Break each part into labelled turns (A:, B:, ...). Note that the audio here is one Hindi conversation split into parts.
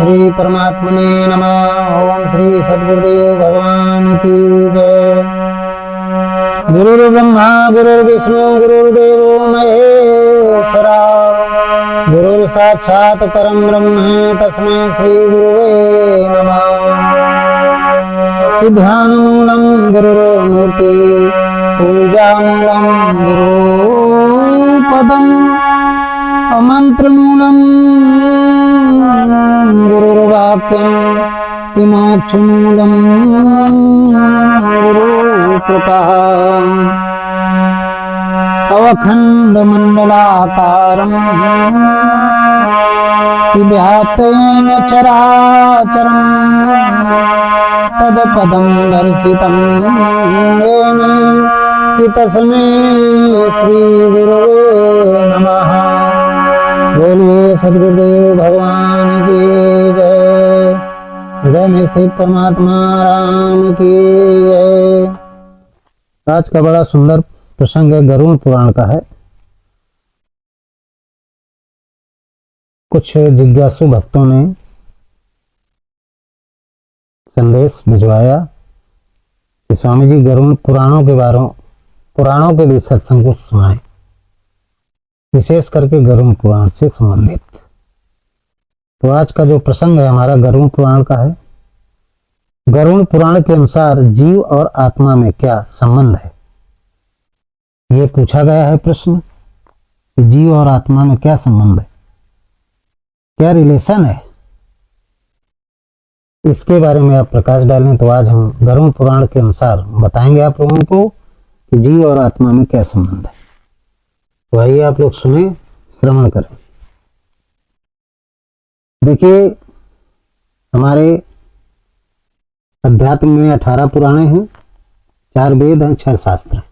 A: श्री परमात्मने नमः। ओम श्री सद्गुरुदेव भगवान की जय। गुरुर्ब्रह्मा गुरुर्विष्णु गुरुर्देवो महेश्वरा, गुरुर् साक्षात् परम ब्रह्म तस्मै श्री गुरुवे नमः। ध्यानमूलं गुरुर्मूर्ति, पूजामूलं गुरुपदम्, मंत्रमूलं गुरुर्वाक्यं, विमोक्षमूलं गुरुकृपा। अवखण्डमण्डलाकारं व्याप्तेन चराचरं, तत्पदं दर्शितं येन तस्मै श्री गुरुवे नमः। बोलिए सद्गुरुदेव भगवान की जय। हृदय में स्थित परमात्मा राम की जय। आज का बड़ा सुंदर प्रसंग है, गरुड़ पुराण का है। कुछ जिज्ञासु भक्तों ने संदेश भिजवाया कि स्वामी जी गरुड़ पुराणों के लिए सत्संग को सुनाएं, विशेष करके गरुड़ पुराण से संबंधित। तो आज का जो प्रसंग है हमारा गरुड़ पुराण का है। गरुड़ पुराण के अनुसार जीव और आत्मा में क्या संबंध है, ये पूछा गया है प्रश्न कि जीव और आत्मा में क्या संबंध है, क्या रिलेशन है, इसके बारे में आप प्रकाश डालें। तो आज हम गरुड़ पुराण के अनुसार बताएंगे आप लोगों को कि जीव और आत्मा में क्या संबंध है। तो आइए आप लोग सुने, श्रवण करें। देखिए, हमारे अध्यात्म में 18 पुराणे हैं, 4 वेद हैं, 6 शास्त्र हैं।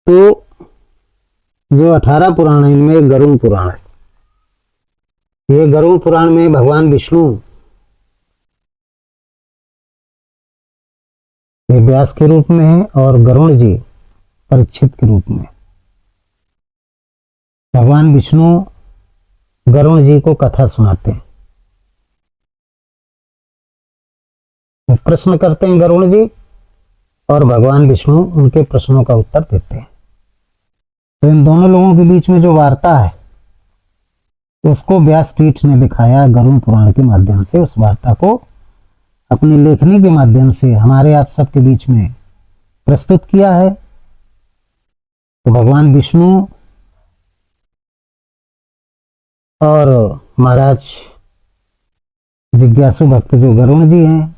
A: तो जो 18 पुराण है इनमें गरुड़ पुराण है। ये गरुड़ पुराण में भगवान विष्णु ये व्यास के रूप में है और गरुड़ जी परीक्षित के रूप में। भगवान विष्णु गरुड़ जी को कथा सुनाते हैं, वो प्रश्न करते हैं गरुड़ जी, और भगवान विष्णु उनके प्रश्नों का उत्तर देते हैं। तो इन दोनों लोगों के बीच में जो वार्ता है उसको व्यासपीठ ने दिखाया गरुड़ पुराण के माध्यम से। उस वार्ता को अपनी लेखनी के माध्यम से हमारे आप सबके बीच में प्रस्तुत किया है। तो भगवान विष्णु और महाराज जिज्ञासु भक्त जो गरुड़ जी हैं,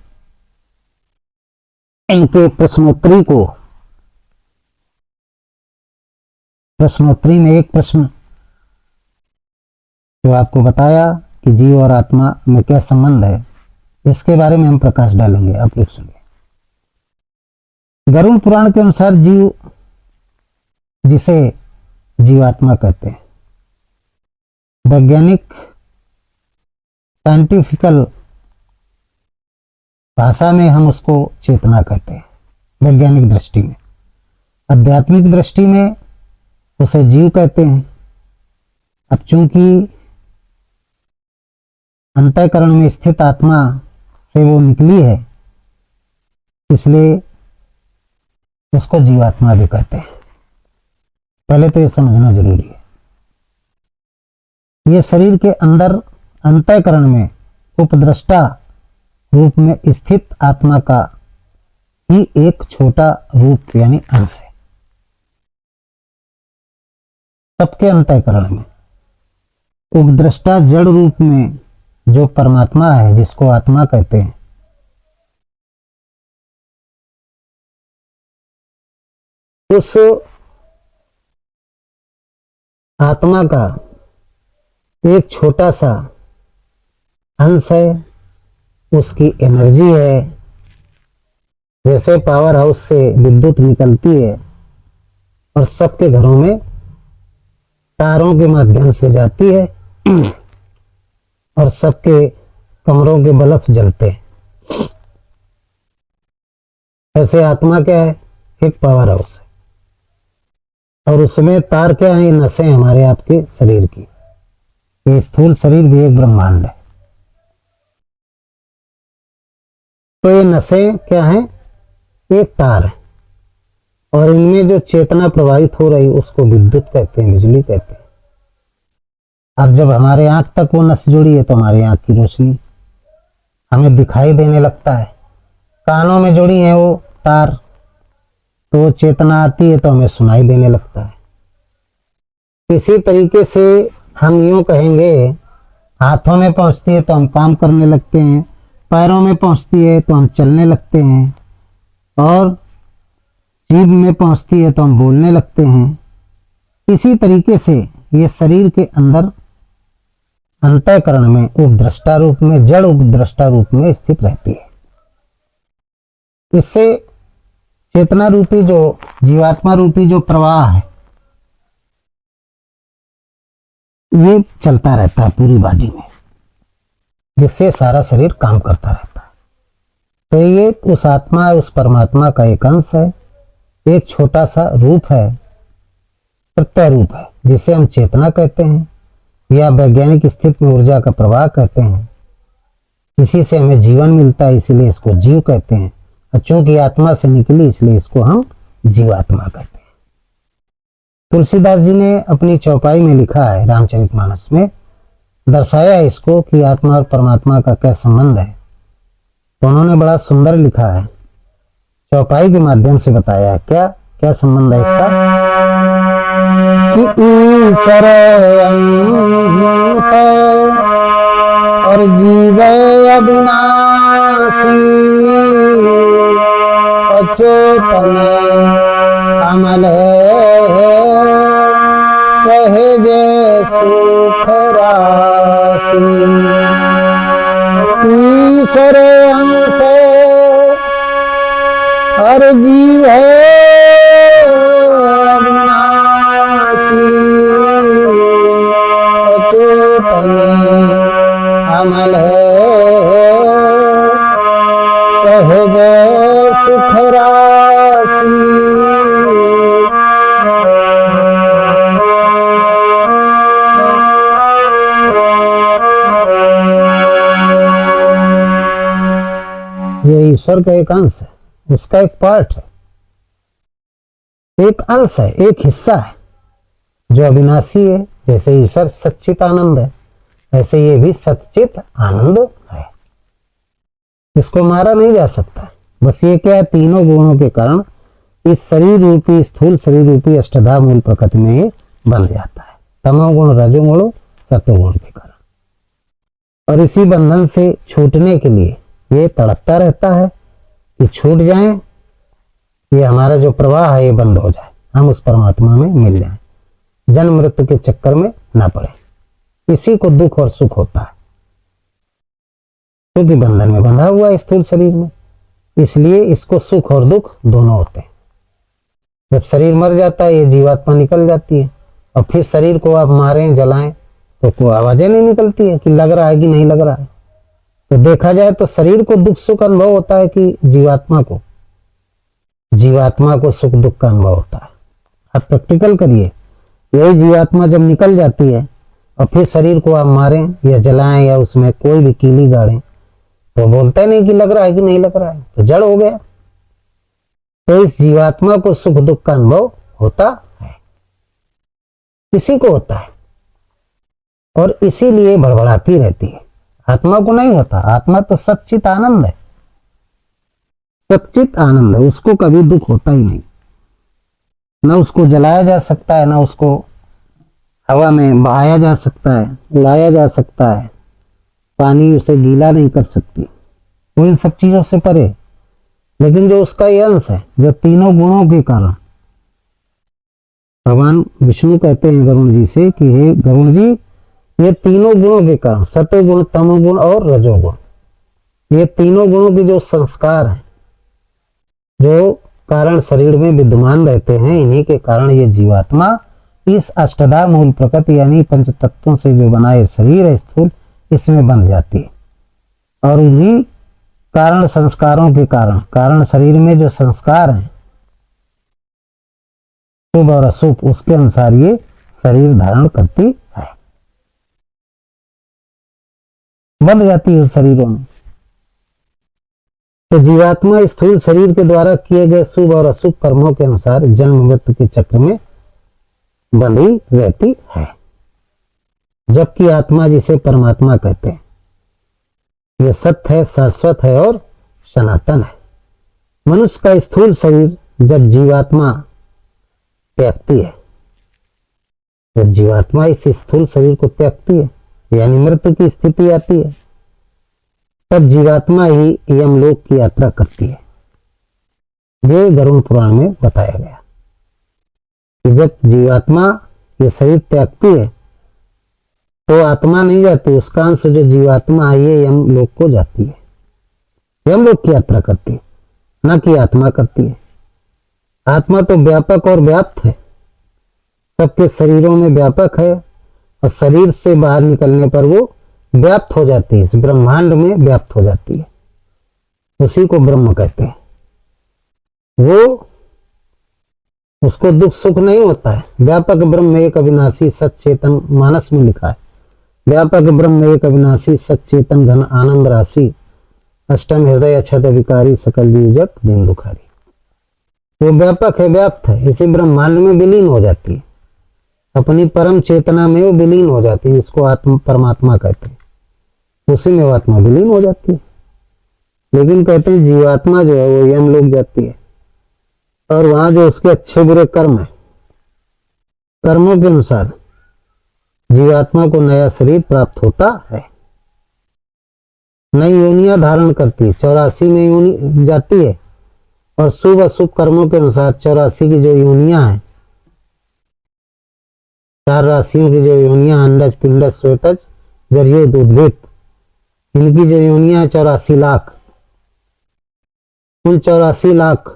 A: इनके प्रश्नोत्तरी में एक प्रश्न जो आपको बताया कि जीव और आत्मा में क्या संबंध है, इसके बारे में हम प्रकाश डालेंगे। आप लोग सुनिए। गरुड़ पुराण के अनुसार जीव, जिसे जीवात्मा कहते हैं, वैज्ञानिक साइंटिफिकल भाषा में हम उसको चेतना कहते हैं वैज्ञानिक दृष्टि में। आध्यात्मिक दृष्टि में उसे जीव कहते हैं। अब चूंकि अंतःकरण में स्थित आत्मा से वो निकली है, इसलिए उसको जीवात्मा भी कहते हैं। पहले तो ये समझना जरूरी है। ये शरीर के अंदर अंतःकरण में उपद्रष्टा रूप में स्थित आत्मा का ही एक छोटा रूप यानी अंश है। सबके अंतःकरण में उपद्रष्टा जड़ रूप में जो परमात्मा है, जिसको आत्मा कहते हैं, उस आत्मा का एक छोटा सा अंश है, उसकी एनर्जी है। जैसे पावर हाउस से विद्युत निकलती है और सबके घरों में तारों के माध्यम से जाती है और सबके कमरों के बल्ब जलते हैं, ऐसे आत्मा क्या है, एक पावर हाउस है। और उसमें तार क्या है, नसें हमारे आपके शरीर की। ये स्थूल शरीर भी एक ब्रह्मांड है। तो ये नसें क्या है, एक तार है, और इनमें जो चेतना प्रवाहित हो रही उसको विद्युत कहते हैं, बिजली कहते हैं। अब जब हमारे आंख तक वो नस जुड़ी है तो हमारी आंख की रोशनी हमें दिखाई देने लगता है। कानों में जुड़ी है वो तार, तो वो चेतना आती है तो हमें सुनाई देने लगता है। इसी तरीके से हम यूं कहेंगे, हाथों में पहुंचती है तो हम काम करने लगते हैं, पैरों में पहुंचती है तो हम चलने लगते हैं, और जीभ में पहुंचती है तो हम बोलने लगते हैं। इसी तरीके से ये शरीर के अंदर अंतःकरण में उपद्रष्टा रूप में, जड़ उपद्रष्टा रूप में स्थित रहती है। इससे चेतना रूपी जो जीवात्मा रूपी जो प्रवाह है ये चलता रहता है पूरी बॉडी में, जिससे सारा शरीर काम करता रहता है। तो ये उस आत्मा, उस परमात्मा का एक अंश है, एक छोटा सा रूप है, प्रत्यय रूप है, जिसे हम चेतना कहते हैं या वैज्ञानिक स्थिति में ऊर्जा का प्रवाह कहते हैं। इसी से हमें जीवन मिलता है, इसीलिए इसको जीव कहते हैं। और चूंकि आत्मा से निकली इसलिए इसको हम जीवात्मा कहते हैं। तुलसीदास जी ने अपनी चौपाई में लिखा है, रामचरितमानस में दर्शाया है इसको कि आत्मा और परमात्मा का क्या संबंध है। तो उन्होंने बड़ा सुंदर लिखा है, चौपाई के माध्यम से बताया है क्या क्या संबंध है इसका, कि ईश्वर अंश और जीव अविनाशी, अचेतन अमल सहज सुख राशि। ईश्वर अंश और जीव अविनाशी, अचेतन अमल सहज सुख राशि। ये ईश्वर का एक अंश है, उसका एक पार्ट है, एक अंश है, एक हिस्सा है जो अविनाशी है। जैसे ईश्वर सच्चित आनंद है, ऐसे ये भी सच्चित आनंद है, इसको मारा नहीं जा सकता। बस ये क्या है, तीनों गुणों के कारण इस शरीर रूपी, स्थूल शरीर रूपी अष्टधा मूल प्रकृति में ये बन जाता है, तमोगुण रजोगुण सत्वगुण के कारण। और इसी बंधन से छूटने के लिए ये तड़पता रहता है कि छूट जाए, ये हमारा जो प्रवाह है ये बंद हो जाए, हम उस परमात्मा में मिल जाएं, जन्म मृत्यु के चक्कर में ना पड़े। इसी को दुख और सुख होता है, क्योंकि बंधन में बंधा हुआ है स्थूल शरीर में, इसलिए इसको सुख और दुख दोनों होते हैं। जब शरीर मर जाता है ये जीवात्मा निकल जाती है, और फिर शरीर को आप मारें जलाएं तो कोई आवाजें नहीं निकलती है कि लग रहा है कि नहीं लग रहा है। तो देखा जाए तो शरीर को दुख सुख अनुभव होता है कि जीवात्मा को सुख दुख का अनुभव होता है। आप प्रैक्टिकल करिए, यही जीवात्मा जब निकल जाती है और फिर शरीर को आप मारें या जलाएं या उसमें कोई भी कीली गाड़ें तो बोलता नहीं कि लग रहा है कि नहीं लग रहा है, तो जड़ हो गया। तो इस जीवात्मा को सुख दुख का अनुभव होता है, इसी को होता है, और इसीलिए भड़बड़ाती रहती है। आत्मा को नहीं होता, आत्मा तो सच्चित आनंद है, सच्चित आनंद है, उसको कभी दुख होता ही नहीं। ना उसको जलाया जा सकता है, ना उसको हवा में बहाया जा सकता है, उड़ाया जा सकता है, पानी उसे गीला नहीं कर सकती, वो इन सब चीजों से परे। लेकिन जो उसका ये अंश है, जो तीनों गुणों के कारण, भगवान विष्णु कहते हैं गरुण जी से कि हे गरुण जी, ये तीनों गुणों के कारण, सतोगुण तमोगुण और रजोगुण, ये तीनों गुणों के जो संस्कार हैं, जो कारण शरीर में विद्यमान रहते हैं, इन्हीं के कारण ये जीवात्मा इस अष्टधा मूल प्रकृति यानी पंच तत्वों से जो बना ये शरीर है स्थूल, इसमें बंध जाती है। और उन्हीं कारण संस्कारों के कारण, कारण शरीर में जो संस्कार हैं, शुभ और अशुभ उसके अनुसार ये शरीर धारण करती है, बंध जाती है उस शरीरों में। तो जीवात्मा स्थूल शरीर के द्वारा किए गए शुभ और अशुभ कर्मों के अनुसार जन्म मृत्यु के चक्र में बंधी रहती है, जबकि आत्मा जिसे परमात्मा कहते हैं यह सत्य है, शाश्वत है और सनातन है। मनुष्य का स्थूल शरीर जब जीवात्मा त्यागती है, जब जीवात्मा इस स्थूल शरीर को त्यागती है यानी मृत्यु की स्थिति आती है, तब जीवात्मा ही यमलोक की यात्रा करती है। ये गरुड़ पुराण में बताया गया कि जब जीवात्मा ये शरीर त्यागती है तो आत्मा नहीं जाती, उसका अंश जो जीवात्मा है ये यमलोक को जाती है, यमलोक की यात्रा करती है, न कि आत्मा करती है। आत्मा तो व्यापक और व्याप्त है, सबके शरीरों में व्यापक है और शरीर से बाहर निकलने पर वो व्याप्त हो जाती है, इस ब्रह्मांड में व्याप्त हो जाती है, उसी को ब्रह्म कहते हैं। वो उसको दुख सुख नहीं होता है। व्यापक ब्रह्म एक अविनाशी सच्चेतन, मानस में लिखा है, व्यापक ब्रह्म एक अविनाशी सच्चेतन घन आनंद राशि, अष्टम हृदय अक्षत विकारी सकल जीव जग दीन दुखारी। वो व्यापक है, व्याप्त है, इसी ब्रह्मांड में विलीन हो जाती है, अपनी परम चेतना में वो विलीन हो जाती है, इसको आत्मा परमात्मा कहते हैं, उसी में वो आत्मा विलीन हो जाती है। लेकिन कहते हैं जीवात्मा जो है वो यमलोक जाती है और वहां जो उसके अच्छे बुरे कर्म है, कर्मों के अनुसार जीवात्मा को नया शरीर प्राप्त होता है, नई योनियां धारण करती है, 84 में योनि जाती है और शुभ अशुभ कर्मों के अनुसार 84 की जो योनियां हैं, 4 राशियों की जो योनियां, अंडज पिंडज श्वेतज जरियोद उद्भिद, इनकी जो योनियां 84 लाख, उन 84 लाख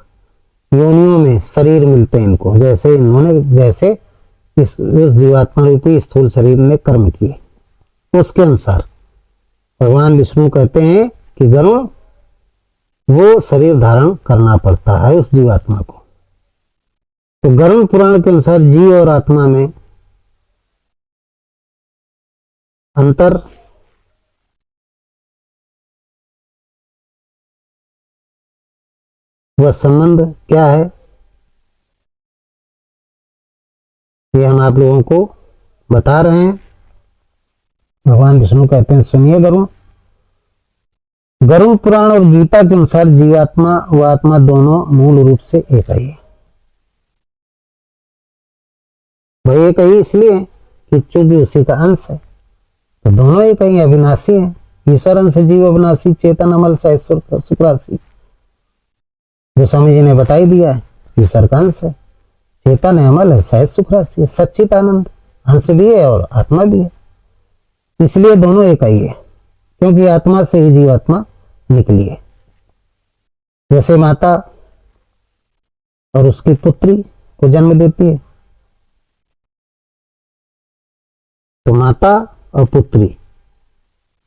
A: योनियों में शरीर मिलते हैं इनको, जैसे इस जीवात्मा रूपी स्थूल शरीर ने कर्म किए उसके अनुसार भगवान विष्णु कहते हैं कि गरुड़ वो शरीर धारण करना पड़ता है उस जीवात्मा को। तो गरुड़ पुराण के अनुसार जीव और आत्मा में अंतर वह संबंध क्या है, ये हम आप लोगों को बता रहे हैं। भगवान विष्णु कहते हैं सुनिए गरुड़, गरुड़ पुराण और गीता के अनुसार जीवात्मा व आत्मा दोनों मूल रूप से एक ही है। वह एक ही इसलिए कि चूंकि उसी का अंश है, तो दोनों एक ही अविनाशी है। ईश्वर अंश जीव अविनाशी चेतन अमल सहस्र सुखराशि, गोस्वामी जी ने बताई दिया है, ईश्वर का अंश है, चेतन है, अमल है, सहज सुख राशि है, सच्चित आनंद अंश भी है और आत्मा भी है, इसलिए दोनों एक ही है, क्योंकि आत्मा से ही जीवात्मा निकली है। जैसे माता और उसकी पुत्री को जन्म देती है, तो माता और पुत्री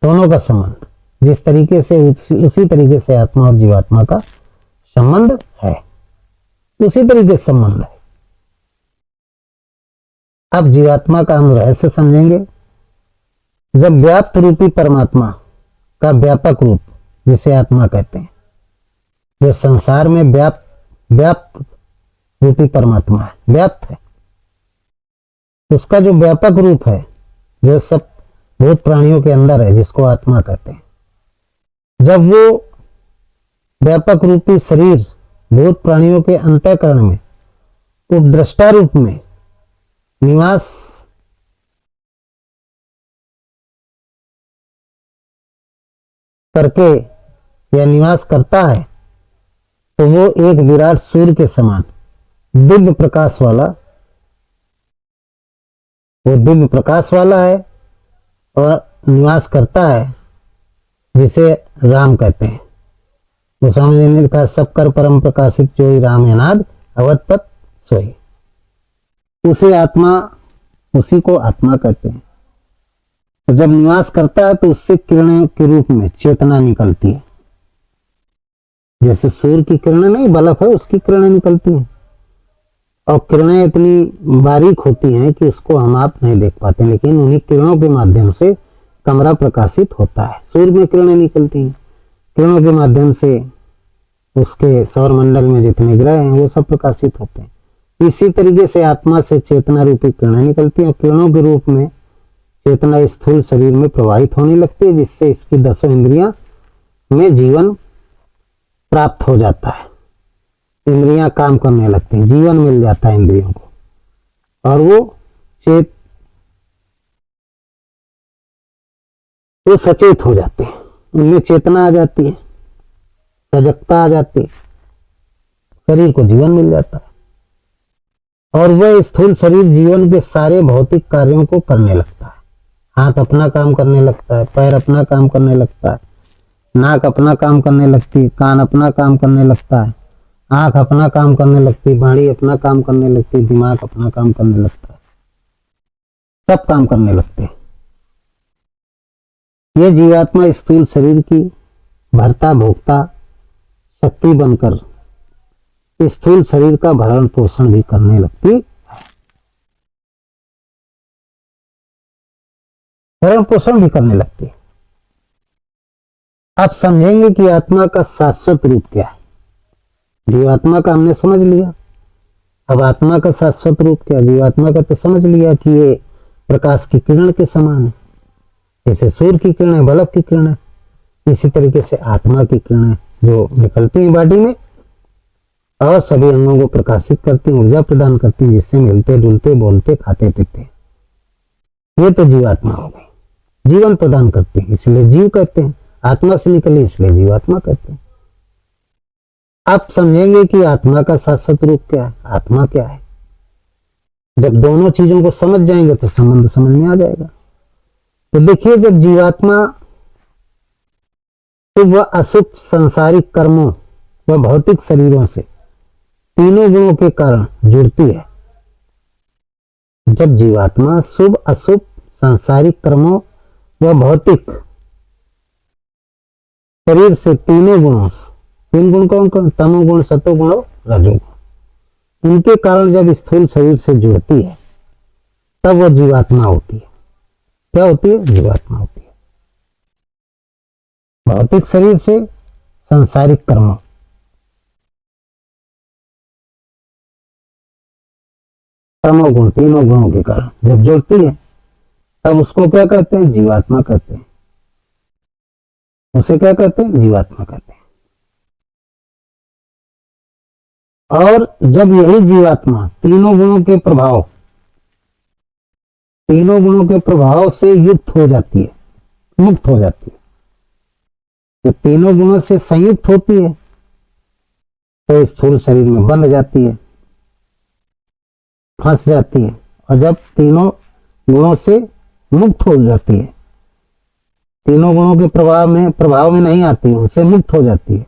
A: दोनों का संबंध जिस तरीके से उसी तरीके से आत्मा और जीवात्मा का संबंध है, उसी तरीके से संबंध है। अब जीवात्मा का हम रहस्य समझेंगे। जब व्याप्त रूपी परमात्मा का व्यापक रूप जिसे आत्मा कहते हैं, जो संसार में व्याप्त रूपी परमात्मा है, व्याप्त है, उसका जो व्यापक रूप है जो सब भूत प्राणियों के अंदर है, जिसको आत्मा कहते हैं, जब वो व्यापक रूपी शरीर भूत प्राणियों के अंतःकरण में उपद्रष्टा रूप में निवास करके या निवास करता है, तो वो एक विराट सूर्य के समान दिव्य प्रकाश वाला, वो दिव्य प्रकाश वाला है और निवास करता है, जिसे राम कहते हैं। गोस्वामी जी ने लिखा सब कर परम प्रकाशित जो ही राम अनाद अवधपत सोई, उसी को आत्मा कहते हैं। तो जब निवास करता है तो उससे किरणों के रूप में चेतना निकलती है, जैसे सूर्य की किरणें नहीं, बल्ब है उसकी किरणें निकलती हैं, और किरणें इतनी बारीक होती हैं कि उसको हम आप नहीं देख पाते, लेकिन उन्हीं किरणों के माध्यम से कमरा प्रकाशित होता है। सूर्य में किरणें निकलती हैं, किरणों के माध्यम से उसके सौरमंडल में जितने ग्रह हैं वो सब प्रकाशित होते हैं। इसी तरीके से आत्मा से चेतना रूपी किरणें निकलती हैं, किरणों के रूप में चेतना स्थूल शरीर में प्रवाहित होने लगती है, जिससे इसकी 10 इंद्रियां में जीवन प्राप्त हो जाता है। इंद्रियां काम करने लगती हैं, जीवन मिल जाता है इंद्रियों को, और वो सचेत हो जाते हैं, उनमें चेतना आ जाती है, सजगता आ जाती है, शरीर को जीवन मिल जाता है और वह स्थूल शरीर जीवन के सारे भौतिक कार्यों को करने लगता है। हाथ अपना काम करने लगता है, पैर अपना काम करने लगता है, नाक अपना काम करने लगती है, कान अपना काम करने लगता है, आंख अपना काम करने लगती है, वाणी अपना काम करने लगती है, दिमाग अपना काम करने लगता है, सब काम करने लगते हैं। ये जीवात्मा स्थूल शरीर की भरता भोक्ता शक्ति बनकर स्थूल शरीर का भरण पोषण भी करने लगती है। भरण पोषण भी करने लगती है। आप समझेंगे कि आत्मा का शाश्वत रूप क्या है। जीवात्मा का हमने समझ लिया, अब आत्मा का शाश्वत रूप क्या है। जीवात्मा का तो समझ लिया कि ये प्रकाश की किरण के समान है, जैसे सूर्य की किरण है, बल्ब की किरण है, इसी तरीके से आत्मा की किरणें जो निकलती हैं बॉडी में और सभी अंगों को प्रकाशित करती हैं, ऊर्जा प्रदान करती हैं, जिससे मिलते डुलते बोलते खाते पीते। ये तो जीवात्मा हो गई, जीवन प्रदान करती है, इसलिए जीव कहते हैं। आत्मा से निकली इसलिए जीवात्मा कहते हैं। आप समझेंगे कि आत्मा का शाश्वत रूप क्या है, आत्मा क्या है। जब दोनों चीजों को समझ जाएंगे तो संबंध समझ में आ जाएगा। तो देखिए, जब जीवात्मा शुभ व अशुभ सांसारिक कर्मों व भौतिक शरीरों से तीनों गुणों के कारण जुड़ती है, जब जीवात्मा शुभ अशुभ सांसारिक कर्मों व भौतिक शरीर से तीनों गुणों, तीन गुण कौन कौन, तमोगुण सतोगुण और रजोगुण, इनके कारण जब स्थूल शरीर से जुड़ती है तब वह जीवात्मा होती है। क्या होती है? जीवात्मा होती है। भौतिक शरीर से सांसारिक कर्मों, तमोगुण तीनों गुणों के कारण जब जुड़ती है तब उसको क्या कहते हैं? जीवात्मा कहते हैं। उसे क्या कहते हैं? जीवात्मा कहते हैं। और जब यही जीवात्मा तीनों गुणों के प्रभाव से युक्त हो जाती है, मुक्त हो जाती है, जब तीनों गुणों से संयुक्त होती है तो स्थूल शरीर में बंध जाती है, फंस जाती है। और जब तीनों गुणों से मुक्त हो जाती है, तीनों गुणों के प्रभाव में नहीं आती, उनसे मुक्त हो जाती है।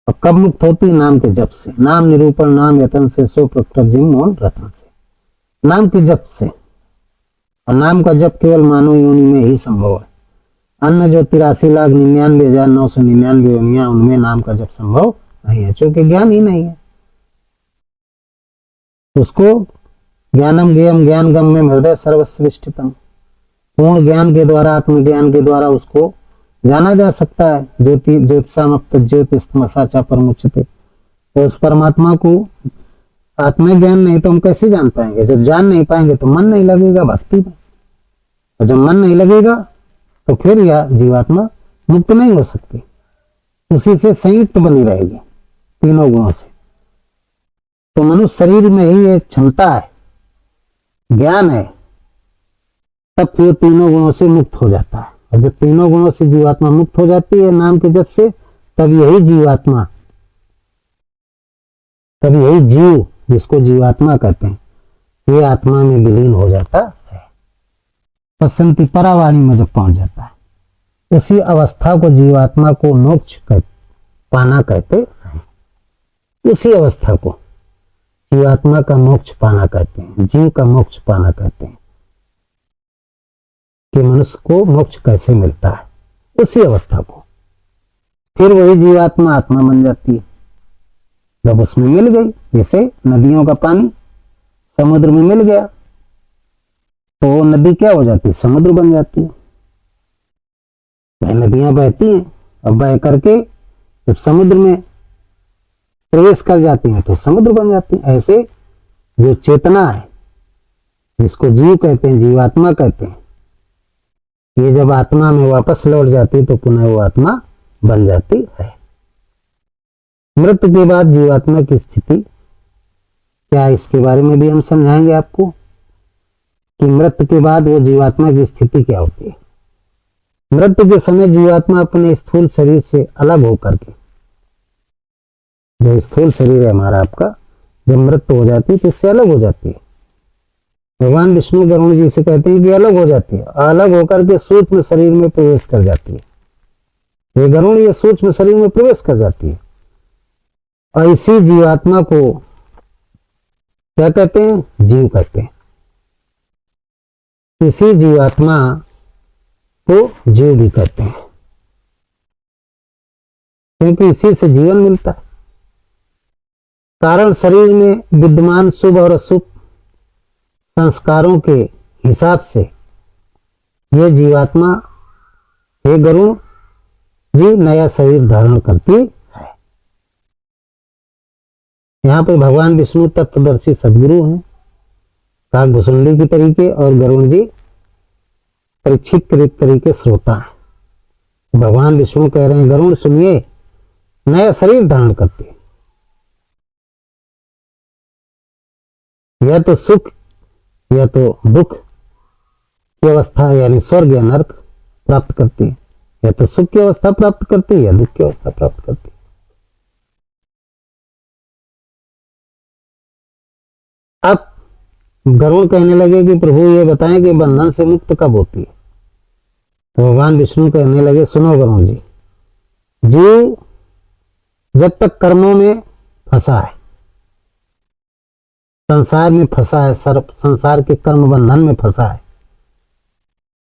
A: और कब मुक्त होती है? नाम के जप से, नाम निरूपण नाम यतन से, सो प्रकट जिम मोहन रतन से, नाम के जप से। और नाम का जप केवल मानव योनि में ही संभव है। अन्य जो 83,99,999 योनियां, उनमें नाम का जप संभव नहीं है, क्योंकि ज्ञान ही नहीं है। उसको ज्ञानम ज्ञेयम ज्ञान गम में हृदय सर्वस्विष्टतम, पूर्ण ज्ञान के द्वारा, आत्मज्ञान के द्वारा उसको जाना जा सकता है। ज्योति ज्योतिषामप्त ज्योतिस्तमसा च परमुच्यते। तो उस परमात्मा को आत्मज्ञान नहीं तो हम कैसे जान पाएंगे? जब जान नहीं पाएंगे तो मन नहीं लगेगा भक्ति में, और जब मन नहीं लगेगा तो फिर यह जीवात्मा मुक्त नहीं हो सकती, उसी से संयुक्त बनी रहेगी तीनों गुणों से। तो मनुष्य शरीर में ही ये क्षमता है, ज्ञान है, तब फिर तीनों गुणों से मुक्त हो जाता है। और जब तीनों गुणों से जीवात्मा मुक्त हो जाती है नाम के जप से, तब यही जीवात्मा, तब यही जीव, जिसको जीवात्मा कहते हैं, ये आत्मा में विलीन हो जाता है। पसंती परावाणी में जब पहुंच जाता है, उसी अवस्था को जीवात्मा को मोक्ष पाना कहते हैं। उसी अवस्था को जीवात्मा का मोक्ष पाना कहते हैं, जीव का मोक्ष पाना कहते हैं। कि मनुष्य को मोक्ष कैसे मिलता है, उसी अवस्था को। फिर वही जीवात्मा आत्मा बन जाती है। जब उसमें मिल गई, जैसे नदियों का पानी समुद्र में मिल गया तो वो नदी क्या हो जाती है, समुद्र बन जाती है। वह नदियां बहती हैं और बह करके जब समुद्र में प्रवेश कर जाती हैं तो समुद्र बन जाती है। ऐसे जो चेतना है, जिसको जीव कहते हैं, जीवात्मा कहते हैं, ये जब आत्मा में वापस लौट जाती है तो पुनः वो आत्मा बन जाती है। मृत्यु के बाद जीवात्मा की स्थिति क्या है, इसके बारे में भी हम समझाएंगे आपको कि मृत्यु के बाद वो जीवात्मा की स्थिति क्या होती है। मृत्यु के समय जीवात्मा अपने स्थूल शरीर से अलग होकर के, जो स्थूल शरीर है हमारा आपका, जब मृत्यु हो जाती है तो इससे अलग हो जाती है। भगवान विष्णु गरुण जी से कहते हैं कि अलग हो जाती है, अलग होकर के सूक्ष्म शरीर में प्रवेश कर जाती है। ये गरुण ये सूक्ष्म शरीर में प्रवेश कर जाती है और इसी जीवात्मा को क्या कहते हैं, जीव कहते हैं। इसी जीवात्मा को जीव भी कहते हैं, क्योंकि इसी से जीवन मिलता है। कारण शरीर में विद्यमान शुभ और अशुभ संस्कारों के हिसाब से यह जीवात्मा, ये गरुण जी, नया शरीर धारण करती है। यहाँ पे भगवान विष्णु तत्वदर्शी सदगुरु हैं, काकभुसुंडी की तरीके, और गरुण जी परीक्षित के तरीके श्रोता है। भगवान विष्णु कह रहे हैं गरुण सुनिए, नया शरीर धारण करती है, या तो सुख या तो दुख की अवस्था यानी स्वर्ग या नरक प्राप्त करती है, या तो सुख की अवस्था प्राप्त करती है या दुख की अवस्था प्राप्त करती है। अब गरुड़ कहने लगे कि प्रभु ये बताएं कि बंधन से मुक्त कब होती है। तो भगवान विष्णु कहने लगे सुनो गरुड़ जी, जीव जब तक कर्मों में फंसा है, संसार में फंसा है, संसार के कर्म बंधन में फंसा है,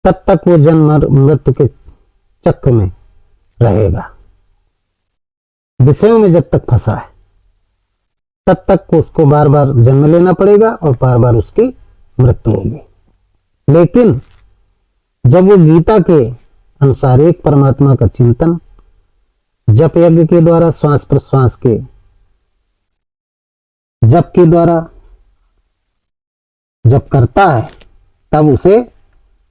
A: तब तक वो जन्म मृत्यु के चक्र में रहेगा। विषयों में जब तक फंसा है तब तक उसको बार बार जन्म लेना पड़ेगा और बार बार उसकी मृत्यु होगी। लेकिन जब वो गीता के अनुसार एक परमात्मा का चिंतन जप यज्ञ के द्वारा, श्वास प्रश्वास के जप के द्वारा जब करता है, तब उसे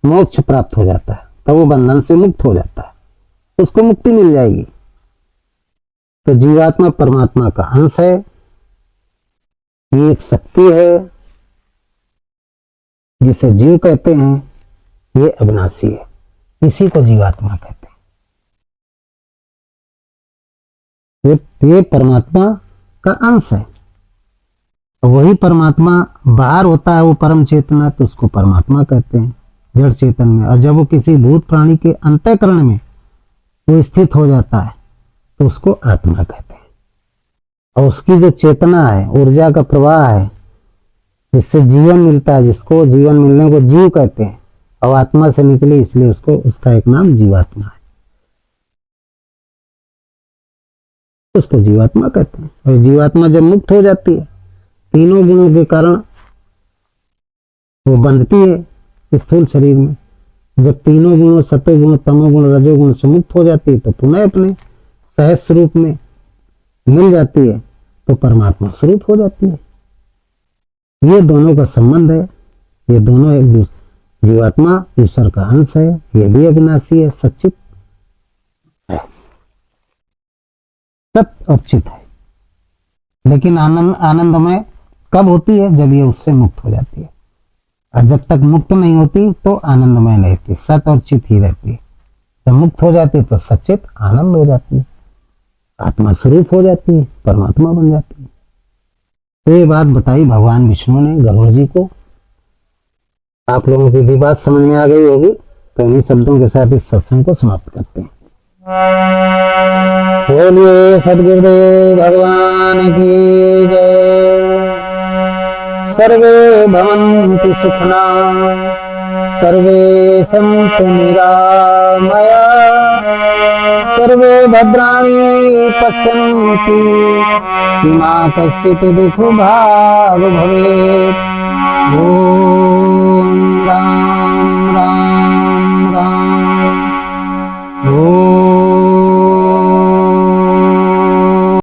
A: मोक्ष प्राप्त हो जाता है, तब वो बंधन से मुक्त हो जाता है, उसको मुक्ति मिल जाएगी। तो जीवात्मा परमात्मा का अंश है, ये एक शक्ति है जिसे जीव कहते हैं, ये अविनाशी है, इसी को जीवात्मा कहते हैं। ये परमात्मा का अंश है, वही परमात्मा बाहर होता है, वो परम चेतना, तो उसको परमात्मा कहते हैं जड़ चेतन में। और जब वो किसी भूत प्राणी के अंतःकरण में वो स्थित हो जाता है तो उसको आत्मा कहते हैं। और उसकी जो चेतना है, ऊर्जा का प्रवाह है, जिससे जीवन मिलता है, जिसको जीवन मिलने को जीव कहते हैं, और आत्मा से निकली इसलिए उसको, उसका एक नाम जीवात्मा है, उसको जीवात्मा कहते हैं। और जीवात्मा जब मुक्त हो जाती है, तीनों गुणों के कारण वो बंधती है स्थूल शरीर में। जब तीनों गुणों, सतोगुण, तमोगुण, रजोगुण से मुक्त हो जाती है तो पुनः अपने सहज स्वरूप में मिल जाती है, तो परमात्मा स्वरूप हो जाती है। ये दोनों का संबंध है, ये दोनों एक दूसरे, जीवात्मा ईश्वर का अंश है, ये भी अविनाशी है, सच्चित है, सत्य और चित है। लेकिन आनंदमय कब होती है, जब ये उससे मुक्त हो जाती है। और जब तक मुक्त नहीं होती तो आनंदमय नहीं रहती, सत और चित ही रहती है। जब मुक्त हो जाती है तो सच्चित आनंद हो जाती है, आत्मा स्वरूप हो जाती है, परमात्मा बन जाती है। तो ये बात बताई भगवान विष्णु ने गरुड़ जी को। आप लोगों की भी बात समझ में आ गई होगी। तो इन्हीं शब्दों के साथ इस सत्संग को समाप्त करते हैं। बोलिए सद्गुरुदेव भगवान की जय। सर्वे भवन्तु सुखिनः, सर्वे सन्तु निरामया सर्वे भद्राणि पश्यन्तु मा कश्चित् दुःखभाग् भवेत्। ॐ